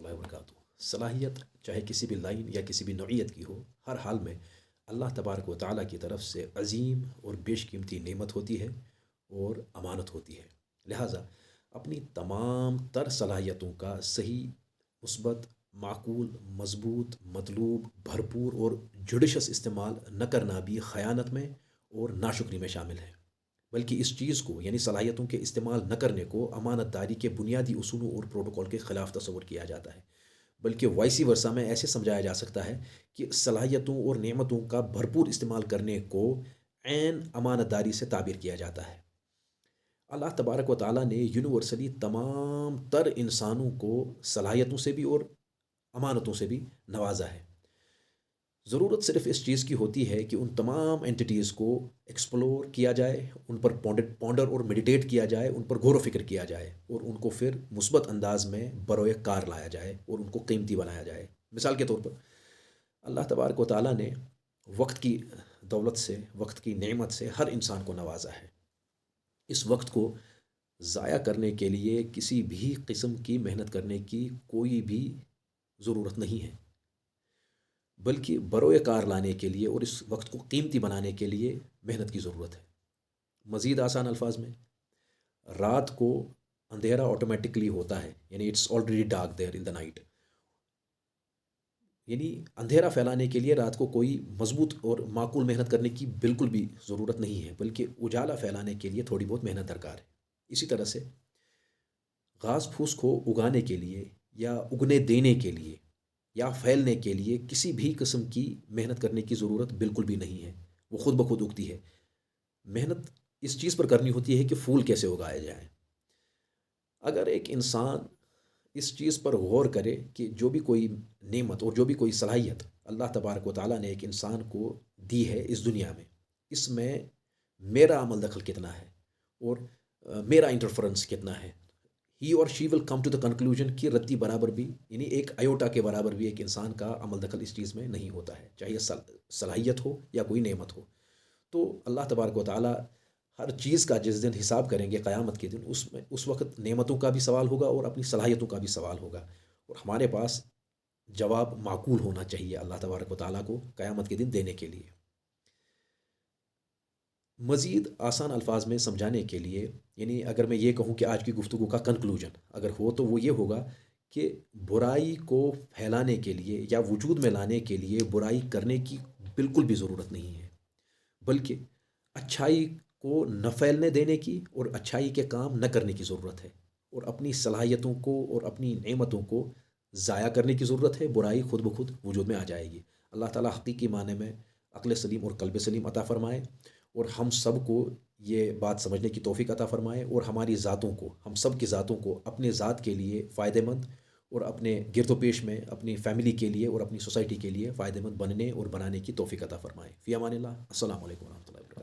اللہ وبرکاتہ۔ صلاحیت چاہے کسی بھی لائن یا کسی بھی نوعیت کی ہو، ہر حال میں اللہ تبارک و تعالیٰ کی طرف سے عظیم اور بیش قیمتی نعمت ہوتی ہے اور امانت ہوتی ہے۔ لہٰذا اپنی تمام تر صلاحیتوں کا صحیح، مثبت، معقول، مضبوط، مطلوب، بھرپور اور جوڈیشس استعمال نہ کرنا بھی خیانت میں اور ناشکری میں شامل ہے۔ بلکہ اس چیز کو یعنی صلاحیتوں کے استعمال نہ کرنے کو امانت داری کے بنیادی اصولوں اور پروٹوکول کے خلاف تصور کیا جاتا ہے۔ بلکہ وائسی ورثہ میں ایسے سمجھایا جا سکتا ہے کہ صلاحیتوں اور نعمتوں کا بھرپور استعمال کرنے کو عین امانت داری سے تعبیر کیا جاتا ہے۔ اللہ تبارک و تعالیٰ نے یونیورسلی تمام تر انسانوں کو صلاحیتوں سے بھی اور امانتوں سے بھی نوازا ہے۔ ضرورت صرف اس چیز کی ہوتی ہے کہ ان تمام اینٹیٹیز کو ایکسپلور کیا جائے، ان پر پونڈر اور میڈیٹیٹ کیا جائے، ان پر غور و فکر کیا جائے اور ان کو پھر مثبت انداز میں بروئے کار لایا جائے اور ان کو قیمتی بنایا جائے۔ مثال کے طور پر اللہ تبارک و تعالیٰ نے وقت کی دولت سے، وقت کی نعمت سے ہر انسان کو نوازا ہے۔ اس وقت کو ضائع کرنے کے لیے کسی بھی قسم کی محنت کرنے کی کوئی بھی ضرورت نہیں ہے، بلکہ بروئے کار لانے کے لیے اور اس وقت کو قیمتی بنانے کے لیے محنت کی ضرورت ہے۔ مزید آسان الفاظ میں، رات کو اندھیرا آٹومیٹکلی ہوتا ہے، یعنی it's already dark there in the night. یعنی اندھیرا پھیلانے کے لیے رات کو کوئی مضبوط اور معقول محنت کرنے کی بالکل بھی ضرورت نہیں ہے، بلکہ اجالا پھیلانے کے لیے تھوڑی بہت محنت درکار ہے۔ اسی طرح سے گھاس پھوس کو اگانے کے لیے یا اگنے دینے کے لیے یا پھیلنے کے لیے کسی بھی قسم کی محنت کرنے کی ضرورت بالکل بھی نہیں ہے، وہ خود بخود اگتی ہے۔ محنت اس چیز پر کرنی ہوتی ہے کہ پھول کیسے اگائے جائیں۔ اگر ایک انسان اس چیز پر غور کرے کہ جو بھی کوئی نعمت اور جو بھی کوئی صلاحیت اللہ تبارک و تعالیٰ نے ایک انسان کو دی ہے اس دنیا میں، اس میں میرا عمل دخل کتنا ہے اور میرا انٹرفرنس کتنا ہے، ہی اور شی ول کم ٹو دا کنکلوژن کہ رتی برابر بھی، یعنی ایک ایوٹا کے برابر بھی ایک انسان کا عمل دخل اس چیز میں نہیں ہوتا ہے، چاہے صلاحیت ہو یا کوئی نعمت ہو۔ تو اللہ تبارک و تعالیٰ ہر چیز کا جس دن حساب کریں گے قیامت کے دن، اس وقت نعمتوں کا بھی سوال ہوگا اور اپنی صلاحیتوں کا بھی سوال ہوگا، اور ہمارے پاس جواب معقول ہونا چاہیے اللہ تبارک و تعالیٰ کو قیامت کے دن دینے کے لیے۔ مزید آسان الفاظ میں سمجھانے کے لیے، یعنی اگر میں یہ کہوں کہ آج کی گفتگو کا کنکلوژن اگر ہو تو وہ یہ ہوگا کہ برائی کو پھیلانے کے لیے یا وجود میں لانے کے لیے برائی کرنے کی بالکل بھی ضرورت نہیں ہے، بلکہ اچھائی کو نہ پھیلنے دینے کی اور اچھائی کے کام نہ کرنے کی ضرورت ہے، اور اپنی صلاحیتوں کو اور اپنی نعمتوں کو ضائع کرنے کی ضرورت ہے۔ برائی خود بخود وجود میں آ جائے گی۔ اللہ تعالیٰ حقیقی معنی میں عقل سلیم اور قلب سلیم عطا فرمائے، اور ہم سب کو یہ بات سمجھنے کی توفیق عطا فرمائے، اور ہماری ذاتوں کو، ہم سب کی ذاتوں کو اپنے ذات کے لیے فائدہ مند اور اپنے گرد و پیش میں اپنی فیملی کے لیے اور اپنی سوسائٹی کے لیے فائدہ مند بننے اور بنانے کی توفیق عطا فرمائے۔ فی امان اللہ۔ السلام علیکم ورحمۃ اللہ وبرکاتہ۔